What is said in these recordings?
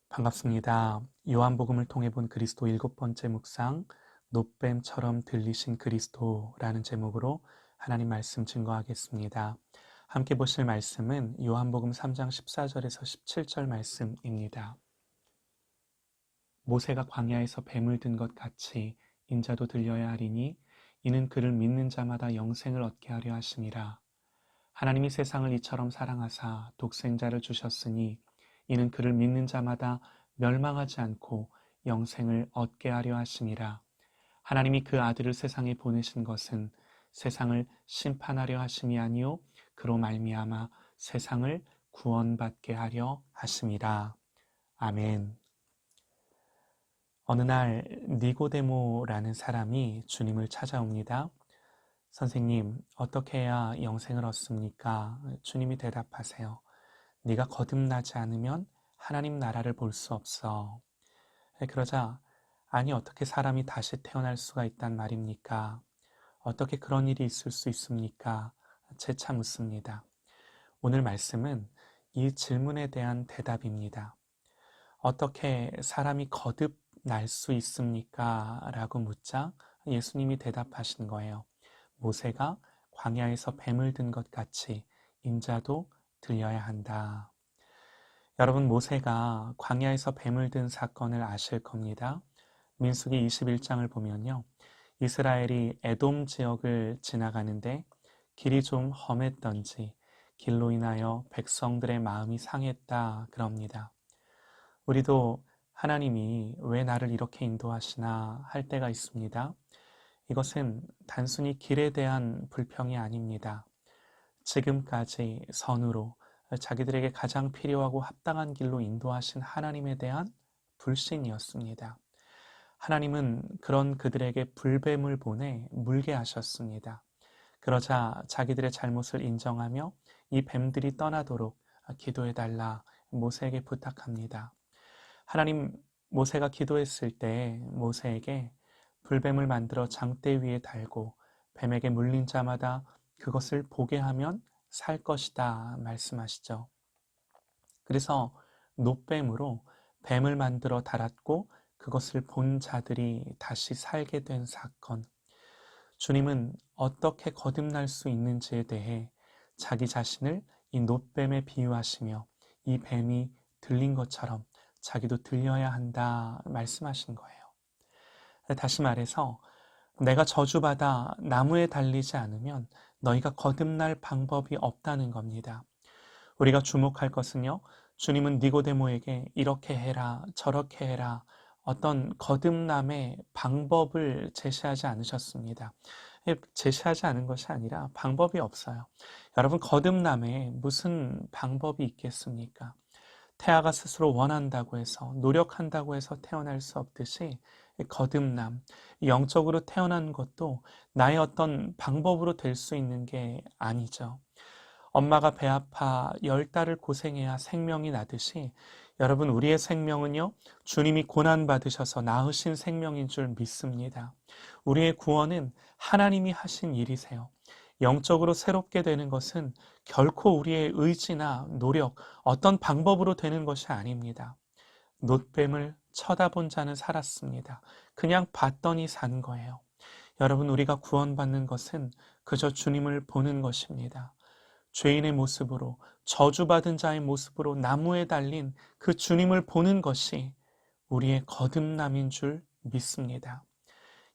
반갑습니다. 요한복음을 통해 본 그리스도 7번째 묵상, 노뱀처럼 들리신 그리스도라는 제목으로 하나님 말씀 증거하겠습니다. 함께 보실 말씀은 요한복음 3장 14절에서 17절 말씀입니다. 모세가 광야에서 뱀을 든 것 같이 인자도 들려야 하리니 이는 그를 믿는 자마다 영생을 얻게 하려 하심이라. 하나님이 세상을 이처럼 사랑하사 독생자를 주셨으니 이는 그를 믿는 자마다 멸망하지 않고 영생을 얻게 하려 하심이라. 하나님이 그 아들을 세상에 보내신 것은 세상을 심판하려 하심이 아니요 그로 말미암아 세상을 구원받게 하려 하심이라. 아멘. 어느 날 니고데모라는 사람이 주님을 찾아옵니다. 선생님, 어떻게 해야 영생을 얻습니까? 주님이 대답하세요. 네가 거듭나지 않으면 하나님 나라를 볼 수 없어. 그러자, 아니 어떻게 사람이 다시 태어날 수가 있단 말입니까? 어떻게 그런 일이 있을 수 있습니까? 재차 묻습니다. 오늘 말씀은 이 질문에 대한 대답입니다. 어떻게 사람이 거듭날 수 있습니까? 라고 묻자 예수님이 대답하신 거예요. 모세가 광야에서 뱀을 든 것 같이 인자도 들려야 한다. 여러분, 모세가 광야에서 뱀을 든 사건을 아실 겁니다. 민수기 21장을 보면요. 이스라엘이 에돔 지역을 지나가는데 길이 좀 험했던지 길로 인하여 백성들의 마음이 상했다 그럽니다. 우리도 하나님이 왜 나를 이렇게 인도하시나 할 때가 있습니다. 이것은 단순히 길에 대한 불평이 아닙니다. 지금까지 선으로 자기들에게 가장 필요하고 합당한 길로 인도하신 하나님에 대한 불신이었습니다. 하나님은 그런 그들에게 불뱀을 보내 물게 하셨습니다. 그러자 자기들의 잘못을 인정하며 이 뱀들이 떠나도록 기도해달라 모세에게 부탁합니다. 하나님, 모세가 기도했을 때 모세에게 불뱀을 만들어 장대 위에 달고 뱀에게 물린 자마다 그것을 보게 하면 살 것이다 말씀하시죠. 그래서 놋뱀으로 뱀을 만들어 달았고 그것을 본 자들이 다시 살게 된 사건. 주님은 어떻게 거듭날 수 있는지에 대해 자기 자신을 이 놋뱀에 비유하시며 이 뱀이 들린 것처럼 자기도 들려야 한다 말씀하신 거예요. 다시 말해서 내가 저주받아 나무에 달리지 않으면 너희가 거듭날 방법이 없다는 겁니다. 우리가 주목할 것은요, 주님은 니고데모에게 이렇게 해라, 저렇게 해라, 어떤 거듭남의 방법을 제시하지 않으셨습니다. 제시하지 않은 것이 아니라 방법이 없어요. 여러분, 거듭남에 무슨 방법이 있겠습니까? 태아가 스스로 원한다고 해서, 노력한다고 해서 태어날 수 없듯이 거듭남, 영적으로 태어난 것도 나의 어떤 방법으로 될 수 있는 게 아니죠. 엄마가 배 아파 10달을 고생해야 생명이 나듯이 여러분, 우리의 생명은요, 주님이 고난받으셔서 낳으신 생명인 줄 믿습니다. 우리의 구원은 하나님이 하신 일이세요. 영적으로 새롭게 되는 것은 결코 우리의 의지나 노력, 어떤 방법으로 되는 것이 아닙니다. 놋뱀을 쳐다본 자는 살았습니다. 그냥 봤더니 산 거예요. 여러분, 우리가 구원받는 것은 그저 주님을 보는 것입니다. 죄인의 모습으로, 저주받은 자의 모습으로 나무에 달린 그 주님을 보는 것이 우리의 거듭남인 줄 믿습니다.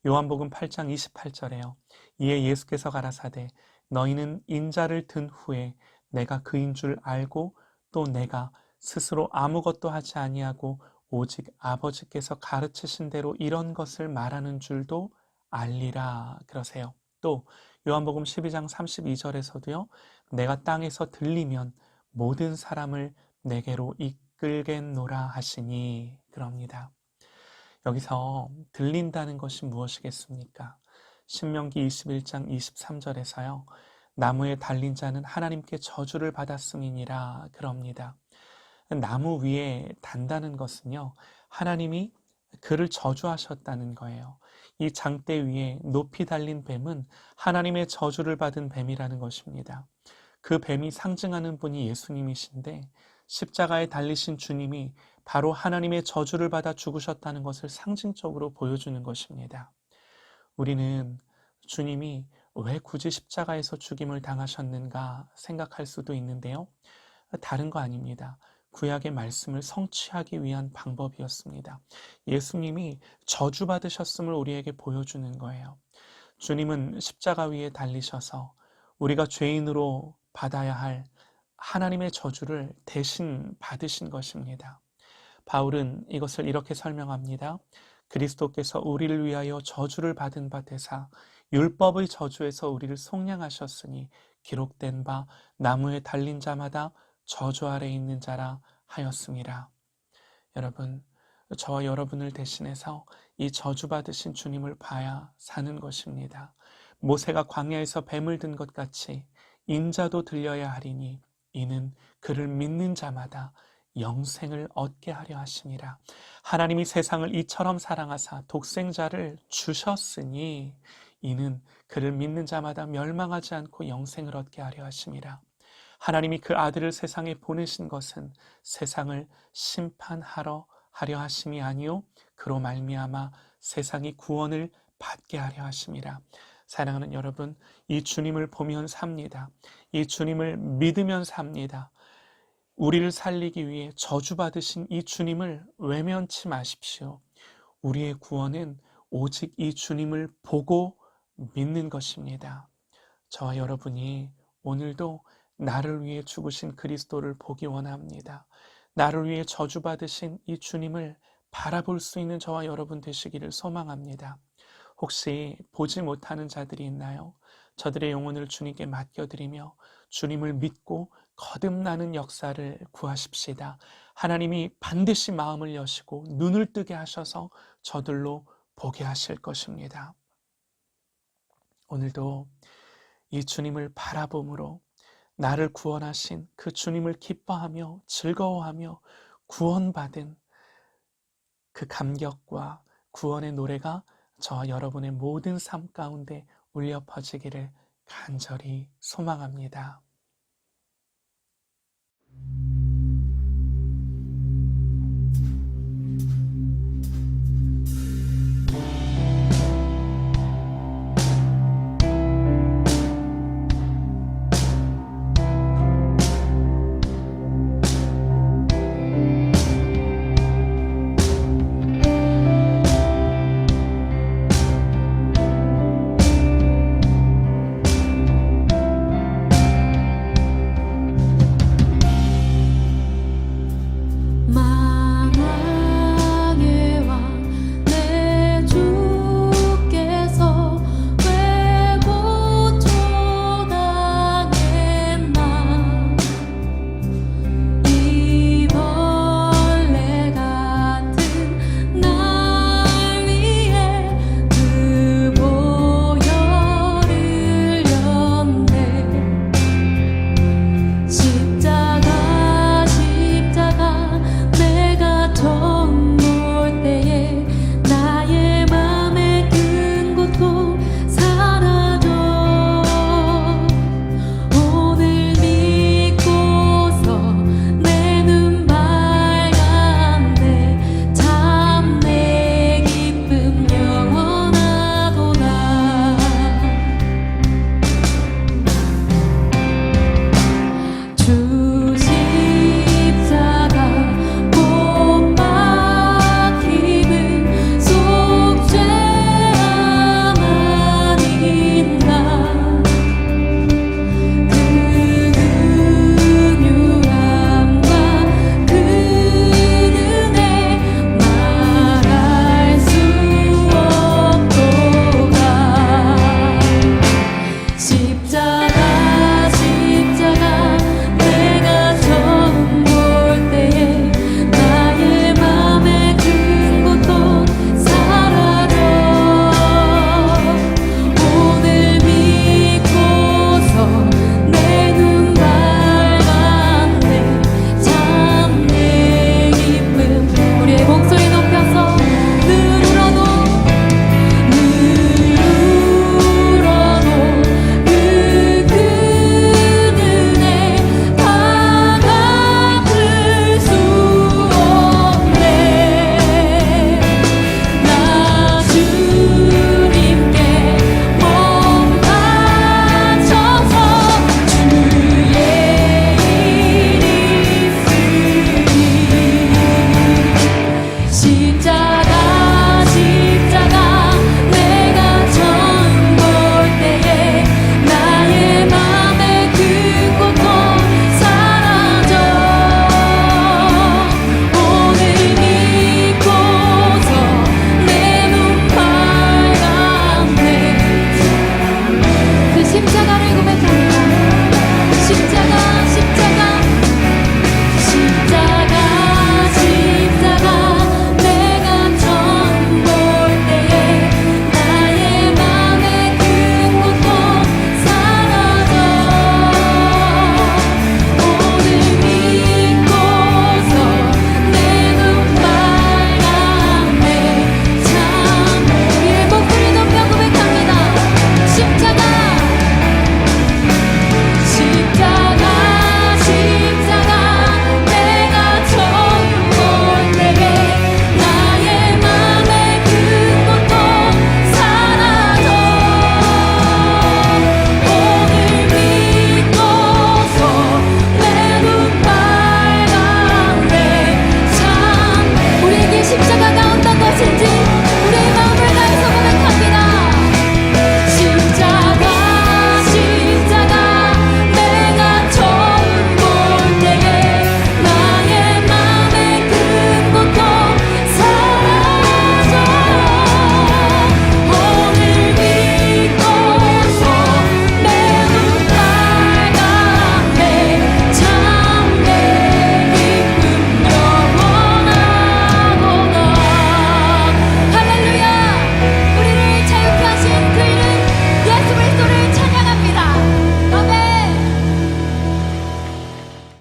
요한복음 8장 28절에요. 이에 예수께서 가라사대 너희는 인자를 든 후에 내가 그인 줄 알고 또 내가 스스로 아무것도 하지 아니하고 오직 아버지께서 가르치신 대로 이런 것을 말하는 줄도 알리라 그러세요. 또 요한복음 12장 32절에서도요. 내가 땅에서 들리면 모든 사람을 내게로 이끌겠노라 하시니 그럽니다. 여기서 들린다는 것이 무엇이겠습니까? 신명기 21장 23절에서요. 나무에 달린 자는 하나님께 저주를 받았음이니라 그럽니다. 나무 위에 단다는 것은요. 하나님이 그를 저주하셨다는 거예요. 이 장대 위에 높이 달린 뱀은 하나님의 저주를 받은 뱀이라는 것입니다. 그 뱀이 상징하는 분이 예수님이신데 십자가에 달리신 주님이 바로 하나님의 저주를 받아 죽으셨다는 것을 상징적으로 보여주는 것입니다. 우리는 주님이 왜 굳이 십자가에서 죽임을 당하셨는가 생각할 수도 있는데요. 다른 거 아닙니다. 구약의 말씀을 성취하기 위한 방법이었습니다. 예수님이 저주받으셨음을 우리에게 보여주는 거예요. 주님은 십자가 위에 달리셔서 우리가 죄인으로 받아야 할 하나님의 저주를 대신 받으신 것입니다. 바울은 이것을 이렇게 설명합니다. 그리스도께서 우리를 위하여 저주를 받은 바 되사 율법의 저주에서 우리를 속량하셨으니 기록된 바 나무에 달린 자마다 저주 아래 있는 자라 하였습니다. 여러분, 저와 여러분을 대신해서 이 저주받으신 주님을 봐야 사는 것입니다. 모세가 광야에서 뱀을 든 것 같이 인자도 들려야 하리니 이는 그를 믿는 자마다 영생을 얻게 하려 하심이라. 하나님이 세상을 이처럼 사랑하사 독생자를 주셨으니 이는 그를 믿는 자마다 멸망하지 않고 영생을 얻게 하려 하심이라. 하나님이 그 아들을 세상에 보내신 것은 세상을 심판하러 하려 하심이 아니요 그로 말미암아 세상이 구원을 받게 하려 하심이라. 사랑하는 여러분, 이 주님을 보면 삽니다. 이 주님을 믿으면 삽니다. 우리를 살리기 위해 저주받으신 이 주님을 외면치 마십시오. 우리의 구원은 오직 이 주님을 보고 믿는 것입니다. 저와 여러분이 오늘도 나를 위해 죽으신 그리스도를 보기 원합니다. 나를 위해 저주받으신 이 주님을 바라볼 수 있는 저와 여러분 되시기를 소망합니다. 혹시 보지 못하는 자들이 있나요? 저들의 영혼을 주님께 맡겨드리며 주님을 믿고 거듭나는 역사를 구하십시다. 하나님이 반드시 마음을 여시고 눈을 뜨게 하셔서 저들로 보게 하실 것입니다. 오늘도 이 주님을 바라봄으로 나를 구원하신 그 주님을 기뻐하며 즐거워하며 구원받은 그 감격과 구원의 노래가 저와 여러분의 모든 삶 가운데 울려 퍼지기를 간절히 소망합니다.